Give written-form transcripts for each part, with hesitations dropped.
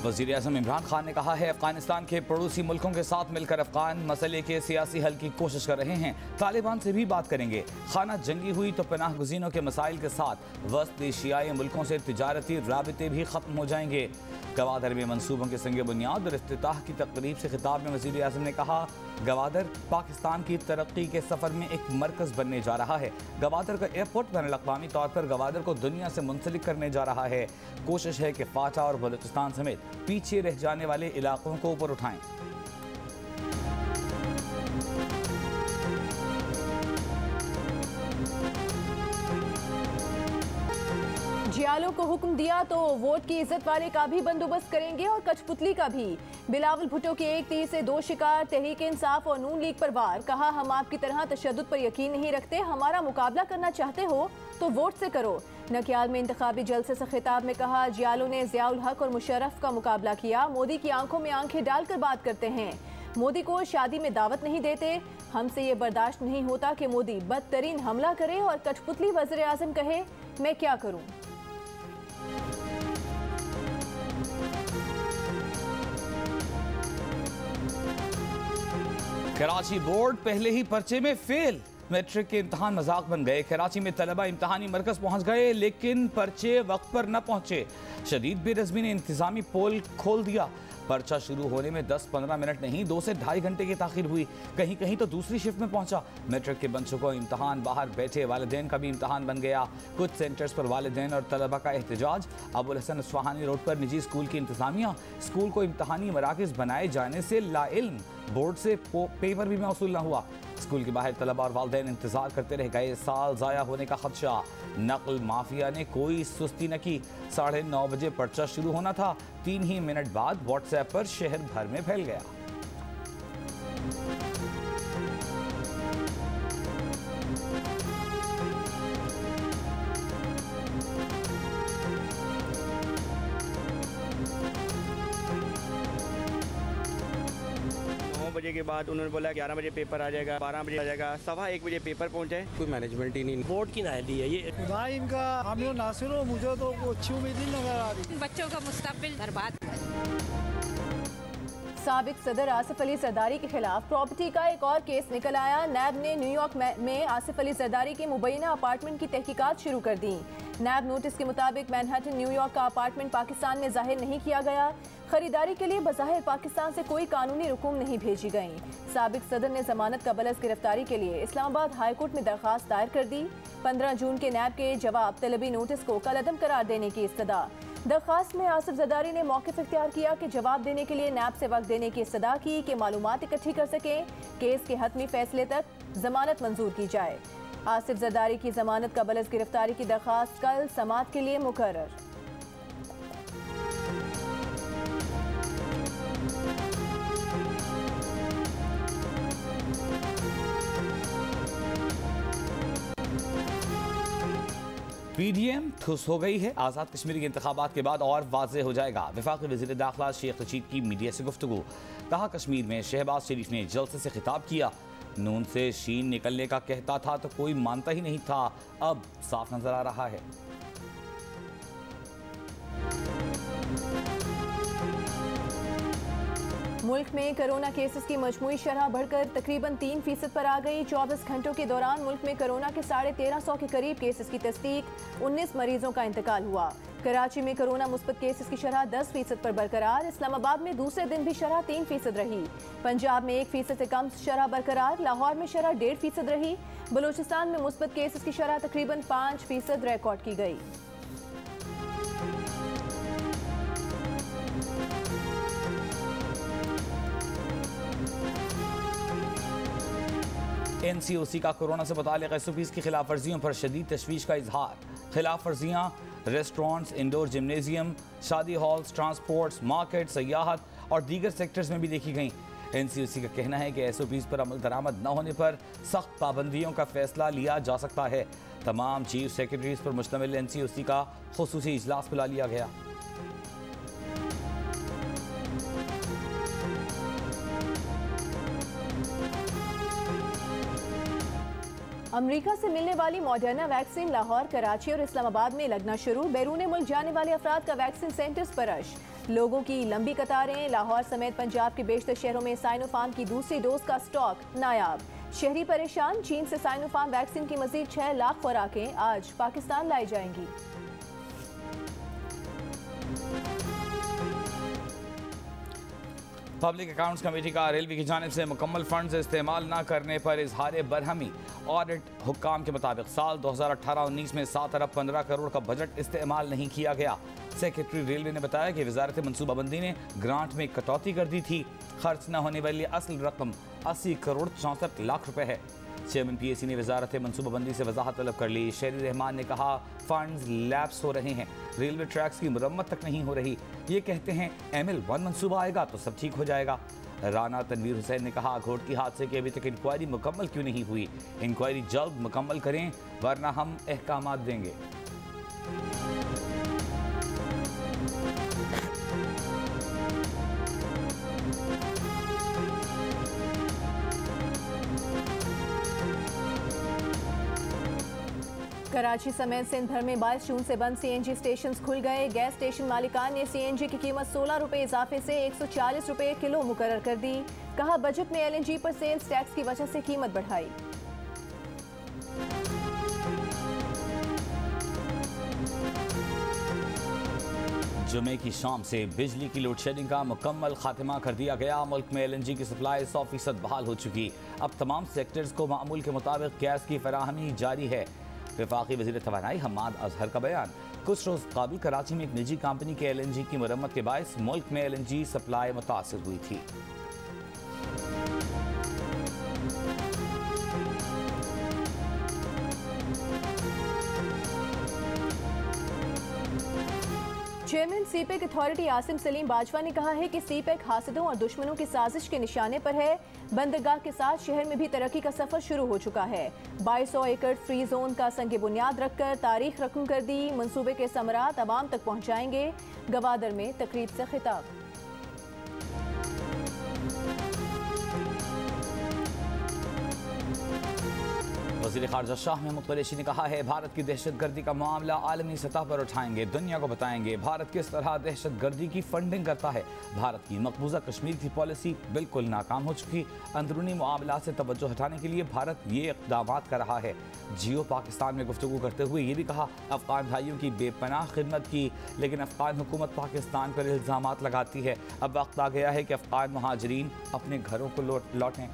वज़ीर आज़म इमरान खान ने कहा है अफगानिस्तान के पड़ोसी मुल्कों के साथ मिलकर अफगान मसले के सियासी हल की कोशिश कर रहे हैं। तालिबान से भी बात करेंगे। खाना जंगी हुई तो पनाह गुज़ीनों के मसाइल के साथ वस्त एशियाई मुल्कों से तिजारती राबिते भी ख़त्म हो जाएंगे। गवादर में मनसूबों के संग बुनियाद और इफ्तिताह की तकरीब से खिताब में वज़ीर आज़म ने कहा, गवादर पाकिस्तान की तरक्की के सफ़र में एक मरकज़ बनने जा रहा है। गवादर का एयरपोर्ट बैनुल-अक़वामी तौर पर गवादर को दुनिया से मुंसलिक करने जा रहा है। कोशिश है कि फाटा और बलूचिस्तान समेत पीछे रह जाने वाले इलाकों को ऊपर उठाएं। जियालों को हुक्म दिया तो वोट की इज्जत वाले का भी बंदोबस्त करेंगे और कठपुतली का भी। बिलावल भुट्टो के एक तीर से दो शिकार, तहरीक इंसाफ और नून लीग पर वार। कहा, हम आपकी तरह तशद्दुद पर यकीन नहीं रखते, हमारा मुकाबला करना चाहते हो तो वोट से करो। नकियाल में इंतखाबी जलसे से खिताब में कहा, जियालों ने ज़ियाउल हक और मुशर्रफ का मुकाबला किया। मोदी की आंखों में आंखें डालकर बात करते हैं। मोदी को शादी में दावत नहीं देते। हमसे ये बर्दाश्त नहीं होता कि मोदी बदतरीन हमला करे और कठपुतली वज़ीर आज़म कहे, मैं क्या करूँ। कराची बोर्ड पहले ही पर्चे में फेल। मैट्रिक के इम्तहान मजाक बन गए। कराची में तलबा इम्तहानी मरकज पहुंच गए लेकिन पर्चे वक्त पर न पहुंचे। शदीद बेरज़मी ने इंतजामी पोल खोल दिया। पर्चा शुरू होने में 10-15 मिनट नहीं 2 से ढाई घंटे की ताखिर हुई। कहीं कहीं तो दूसरी शिफ्ट में पहुंचा। मैट्रिक के बन चुका इम्तहान बाहर बैठे वालिदैन का भी इम्तहान बन गया। कुछ सेंटर्स पर वालिदैन और तलबा का एहतजाज। अबुल हसन अस्फहानी रोड पर निजी स्कूल की इंतजामिया स्कूल को इम्तहानी मराकज़ बनाए जाने से लाइल्म, बोर्ड से पेपर भी मौसूल न हुआ। स्कूल के बाहर तलबा और वालिदैन इंतजार करते रह गए। साल ज़ाया होने का खदशा। नकल माफिया ने कोई सुस्ती न की। 9:30 बजे पर्चा शुरू होना था। 3 ही मिनट बाद व्हाट्सएप पर शहर भर में फैल गया। बजे के बाद उन्होंने बोला 11 बजे पेपर आ जाएगा, 12 बजे आ जाएगा, 1:15 बजे पेपर पहुंचे। कोई मैनेजमेंट ही नहीं। बोर्ड की नाअहली है ये। खुदा इनका हामी नासिर हो, मुझे तो अच्छी उम्मीद ही नजर आ रही। बच्चों का मुस्तकबिल बर्बाद। साबिक सदर आसिफ अली जरदारी के खिलाफ प्रॉपर्टी का एक और केस निकल आया। नैब ने न्यूयॉर्क में आसिफ अली जरदारी के मुबैना अपार्टमेंट की तहकीकात शुरू कर दी। नैब नोटिस के मुताबिक मैनहट्टन न्यूयॉर्क का अपार्टमेंट पाकिस्तान में जाहिर नहीं किया गया। खरीदारी के लिए बज़ाहिर पाकिस्तान से कोई कानूनी रुकूम नहीं भेजी गई। साबिक सदर ने जमानत का बलस गिरफ्तारी के लिए इस्लामाबाद हाई कोर्ट में दरख्वास्त दायर कर दी। 15 जून के नैब के जवाब तलबी नोटिस को कलअदम करार देने की इस्तदा। दरख्वास्त में आसिफ जरदारी ने मौक़िफ़ इख्तियार किया कि जवाब देने के लिए नैब से वक्त देने की इस्तदा की कि मालूमात इकट्ठी कर सकें। केस के हतमी फैसले तक जमानत मंजूर की जाए। आसिफ जरदारी की जमानत का बलस गिरफ्तारी की दरख्वास्त कल समाअत के लिए मुकर्रर। PDM ठुस हो गई है। आज़ाद कश्मीर के इंतखाबात के बाद और वाज़ेह हो जाएगा। वफाकी वज़ीर दाखिला शेख रशीद की मीडिया से गुफ्तगू। कहा, कश्मीर में शहबाज शरीफ ने जलसे से खिताब किया। नून से शीन निकलने का कहता था तो कोई मानता ही नहीं था। अब साफ नजर आ रहा है। मुल्क में कोरोना केसेस की मजमूई शरह बढ़कर तकरीबन 3% पर आ गई। 24 घंटों के दौरान मुल्क में कोरोना के 1350 के करीब केसेस की तस्दीक। 19 मरीजों का इंतकाल हुआ। कराची में कोरोना मुस्बत केसेस की शरह 10% पर बरकरार। इस्लामाबाद में दूसरे दिन भी शरह 3% रही। पंजाब में 1% से कम शरह बरकरार। लाहौर में शरह 1.5% रही। बलूचिस्तान में मुस्बत केसेस की शरह तकरीबन 5% रिकॉर्ड की गई। NCOC का कोरोना से मुताल्लिक़ SOPs की खिलाफ वर्जियों पर शदीद तशवीश का इजहार। खिलाफ वर्जियाँ रेस्टोरेंट्स, इंडोर जिमनेजियम, शादी हॉल्स, ट्रांसपोर्ट्स, मार्केट, सयाहत और दीगर सेक्टर्स में भी देखी गई। NCOC का कहना है कि SOPs पर अमल दरामद न होने पर सख्त पाबंदियों का फैसला लिया जा सकता है। तमाम चीफ सेक्रेटरीज पर मुश्तमिल NCOC का खुसूसी इजलास बुला लिया गया। अमेरिका से मिलने वाली मॉडर्ना वैक्सीन लाहौर, कराची और इस्लामाबाद में लगना शुरू। बैरून मुल्क जाने वाले अफराद का वैक्सीन सेंटर्स पर रश। लोगों की लंबी कतारें। लाहौर समेत पंजाब के बेशतर शहरों में साइनोफार्म की दूसरी डोज का स्टॉक नायाब। शहरी परेशान। चीन से साइनोफार्म वैक्सीन की मजीद 6 लाख खुराकें आज पाकिस्तान लाई जाएंगी। पब्लिक अकाउंट्स कमेटी का रेलवे की जानिब से मुकम्मल फंड्स इस्तेमाल न करने पर इजहार बरहमी। ऑडिट हुक्काम के मुताबिक साल 2018-19 में 7 अरब 15 करोड़ का बजट इस्तेमाल नहीं किया गया। सेक्रेटरी रेलवे ने बताया कि वजारत मनसूबाबंदी ने ग्रांट में कटौती कर दी थी। खर्च न होने वाली असल रकम 80 करोड़ 64 लाख रुपए है। चेयरमैन PAC ने वजारत मनसूबाबंदी से वजाहत तलब कर ली। शेरी रहमान ने कहा फंड्स लैप्स हो रहे हैं, रेलवे ट्रैक्स की मरम्मत तक नहीं हो रही। ये कहते हैं ML1 मनसूबा आएगा तो सब ठीक हो जाएगा। राना तनवीर हुसैन ने कहा घोटकी हादसे की अभी तक इंक्वायरी मुकम्मल क्यों नहीं हुई। इंक्वायरी जल्द मुकम्मल करें वरना हम अहकामात देंगे। कराची समेत सिंध भर में 22 जून से बंद CNG स्टेशन खुल गए। गैस स्टेशन मालिकान ने CNG की कीमत 16 रुपये इजाफे से 140 रुपये किलो मुकर्रर कर दी। कहा बजट में LNG पर सेल्स टैक्स की वजह से कीमत बढ़ाई। जुमे की शाम से बिजली की लोड शेडिंग का मुकम्मल खात्मा कर दिया गया। मुल्क में LNG की सप्लाई 100% बहाल हो चुकी। अब तमाम सेक्टर्स को मामूल के मुताबिक गैस की फराहमी जारी है। वफाकी वज़ीर तवानाई हम्माद अजहर का बयान। कुछ रोज़ काबिल कराची में एक निजी कंपनी के LNG की मरम्मत के बायस मुल्क में LNG सप्लाई मुतासिर हुई थी। Chairman CPEC authority Asim Salim Bajwa ने कहा है कि CPEC हासिदों और दुश्मनों की साजिश के निशाने पर है। बंदरगाह के साथ शहर में भी तरक्की का सफर शुरू हो चुका है। 2200 एकड़ फ्री जोन का संग बुनियाद रखकर तारीख रकम कर दी। मंसूबे के समरात अवाम तक पहुंचाएंगे। गवादर में तकरीब से खिताब। वज़ीर ख़ारिजा शाह महमूद कुरैशी ने कहा है भारत की दहशतगर्दी का मामला आलमी सतह पर उठाएंगे, दुनिया को बताएंगे भारत किस तरह दहशतगर्दी की फंडिंग करता है। भारत की मकबूजा कश्मीर की पॉलिसी बिल्कुल नाकाम हो चुकी। अंदरूनी मामला से तवज्जो हटाने के लिए भारत ये इक़दाम कर रहा है। जियो पाकिस्तान में गुफ्तगू करते हुए ये भी कहा अफ़गान भाइयों की बेपनाह खिदमत की, लेकिन अफ़गान हुकूमत पाकिस्तान पर इल्ज़ामात लगाती है। अब वक्त आ गया है कि अफ़गान मुहाजिरीन अपने घरों को लौटें।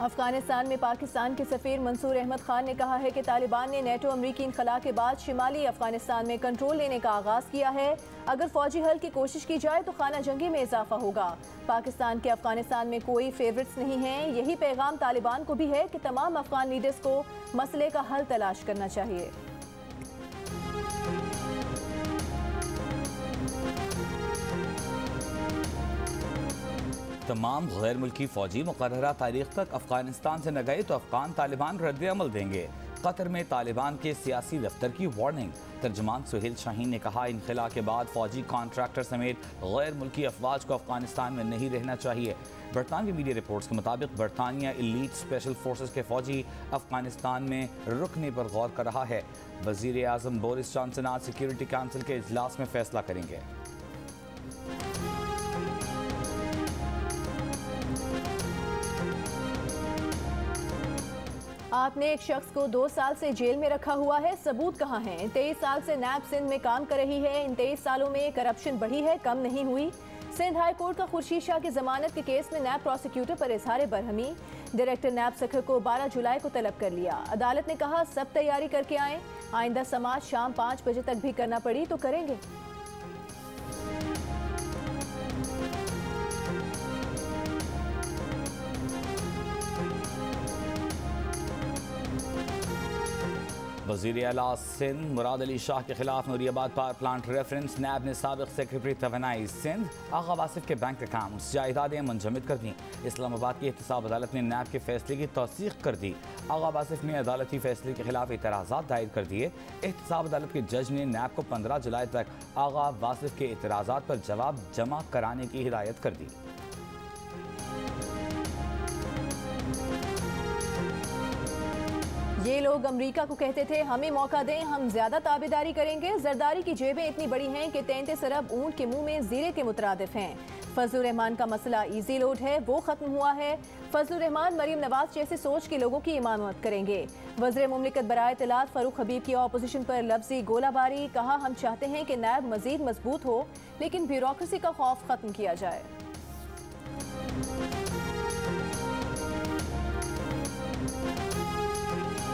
अफगानिस्तान में पाकिस्तान के सफीर मंसूर अहमद खान ने कहा है कि तालिबान ने नेटो अमरीकी इनखला के बाद शिमाली अफगानिस्तान में कंट्रोल लेने का आगाज किया है। अगर फौजी हल की कोशिश की जाए तो खाना जंगी में इजाफा होगा। पाकिस्तान के अफगानिस्तान में कोई फेवरेट्स नहीं हैं। यही पैगाम तालिबान को भी है कि तमाम अफगान लीडर्स को मसले का हल तलाश करना चाहिए। तमाम गैर मुल्की फौजी मुकर्ररा तारीख तक अफगानिस्तान से न गए तो अफगान तालिबान रद्द अमल देंगे। कतर में तालिबान के सियासी दफ्तर की वार्निंग। तर्जमान सुहेल शाहीन ने कहा इनखला के बाद फौजी कॉन्ट्रैक्टर समेत गैर मुल्की अफवाज को अफगानिस्तान में नहीं रहना चाहिए। बरतानवी मीडिया रिपोर्ट्स के मुताबिक बरतानिया एलीट स्पेशल फोर्सेस के फौजी अफगानिस्तान में रुकने पर गौर कर रहा है। वजीर आजम बोरिस जॉनसन आज सिक्योरिटी काउंसिल के इजलास में फैसला करेंगे। आपने एक शख्स को 2 साल से जेल में रखा हुआ है, सबूत कहाँ हैं? 23 साल से नैब सिंध में काम कर रही है। इन 23 सालों में करप्शन बढ़ी है, कम नहीं हुई। सिंध हाई कोर्ट का खुर्शीद शाह की जमानत के केस में नैब प्रोसिक्यूटर पर इजहार बरहमी। डायरेक्टर नैब सखर को 12 जुलाई को तलब कर लिया। अदालत ने कहा सब तैयारी करके आएं, आइंदा समाज शाम 5 बजे तक भी करना पड़ी तो करेंगे। वज़ीर आला सिंध मुराद अली शाह के खिलाफ नूरियाबाद पावर प्लांट रेफरेंस। नैब ने साबिक सेक्रेटरी तवानाई सिंध आगा वासिफ के बैंक अकाउंट्स जायदादें मुंजमद कर दी। इस्लामाबाद की एहतसाब अदालत ने नैब के फैसले की तौसीक कर दी। आगा वासिफ ने अदालती फैसले के खिलाफ एतराज़ात दायर कर दिए। एहतसाब अदालत के जज ने नैब को 15 जुलाई तक आगा वासिफ के एतराज़ात पर जवाब जमा कराने की हिदायत कर दी। ये लोग अमेरिका को कहते थे हमें मौका दें, हम ज्यादा ताबेदारी करेंगे। जरदारी की जेबें इतनी बड़ी हैं कि 33 अरब ऊंट के मुंह में जीरे के मुतरादिफ हैं। फजलुर रहमान का मसला इजी लोड है, वो खत्म हुआ है। फजलुर रहमान मरीम नवाज जैसे सोच के लोगों की इमामत करेंगे। वज़ीर मुमलिकत बराए इत्तलात फारूक हबीब की अपोजिशन पर लफ्जी गोलाबारी। कहा हम चाहते हैं कि नैब मजीद मजबूत हो, लेकिन ब्यूरोक्रेसी का खौफ खत्म किया जाए।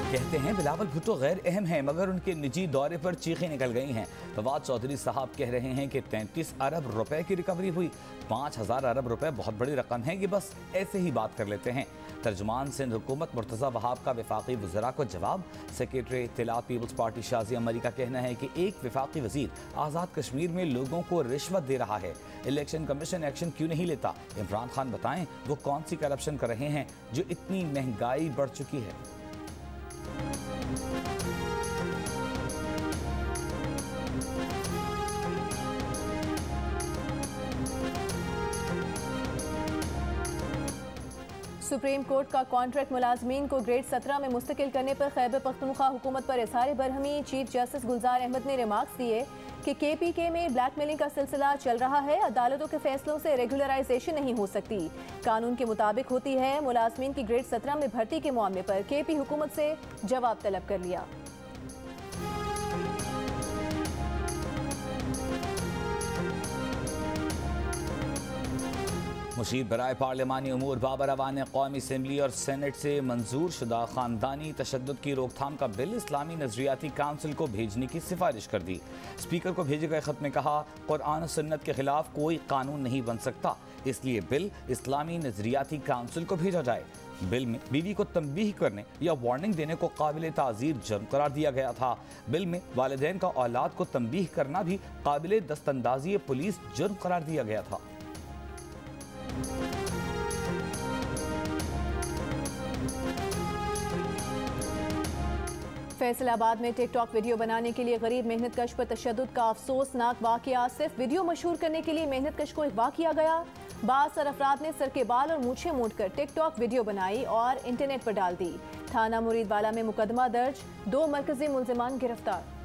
कहते हैं बिलावल भुट्टो गैर अहम है, मगर उनके निजी दौरे पर चीखें निकल गई हैं। फवाद चौधरी साहब कह रहे हैं कि 33 अरब रुपए की रिकवरी हुई। 5000 अरब रुपए बहुत बड़ी रकम है, कि बस ऐसे ही बात कर लेते हैं। तर्जुमान सिंध हुकूमत मुर्तज़ा वहाब का वफाकी वज़रा को जवाब। सेक्रेटरी इत्तलात पीपल्स पार्टी शाजी अमरी का कहना है कि एक वफाकी वज़ीर आज़ाद कश्मीर में लोगों को रिश्वत दे रहा है। इलेक्शन कमीशन एक्शन क्यों नहीं लेता? इमरान खान बताएं वो कौन सी करप्शन कर रहे हैं जो इतनी महंगाई बढ़ चुकी है। सुप्रीम कोर्ट का कॉन्ट्रैक्ट मुलाजमीन को ग्रेड 17 में मुस्तकिल करने पर खैबर पख्तूनख्वा हुकूमत पर इज़हार बरहमी। चीफ जस्टिस गुलजार अहमद ने रिमार्क्स दिए कि KPK में ब्लैकमेलिंग का सिलसिला चल रहा है। अदालतों के फैसलों से रेगुलराइजेशन नहीं हो सकती, कानून के मुताबिक होती है। मुलाजमीन की ग्रेड 17 में भर्ती के मामले पर KP हुकूमत से जवाब तलब कर लिया। मुशीर बराए पार्लिमानी उमूर बाबर अवान ने कौमी असम्बली और सेनेट से मंजूर शुदा ख़ानदानी तशद्दुद की रोकथाम का बिल इस्लामी नजरियाती काउंसिल को भेजने की सिफारिश कर दी। स्पीकर को भेजे गए खत में कहा कुरान और सुन्नत के खिलाफ कोई कानून नहीं बन सकता, इसलिए बिल इस्लामी नजरियाती काउंसिल को भेजा जाए। बिल में बीवी को तंबीह करने या वार्निंग देने को काबिल ताज़ीर जुर्म करार दिया गया था। बिल में वालिदैन का औलाद को तंबीह करना भी काबिल दस्तंदाजी पुलिस जुर्म करार दिया गया था। फैसलाबाद में टिकटॉक वीडियो बनाने के लिए गरीब मेहनतकश पर तशद्दुद का अफसोसनाक वाकया। सिर्फ वीडियो मशहूर करने के लिए मेहनतकश को अगवा किया गया। बासर अफराद ने सर के बाल और मूछें मूंदकर टिकटॉक वीडियो बनाई और इंटरनेट पर डाल दी। थाना मुरीदवाला में मुकदमा दर्ज, 2 मरकजी मुल्जिमान गिरफ्तार।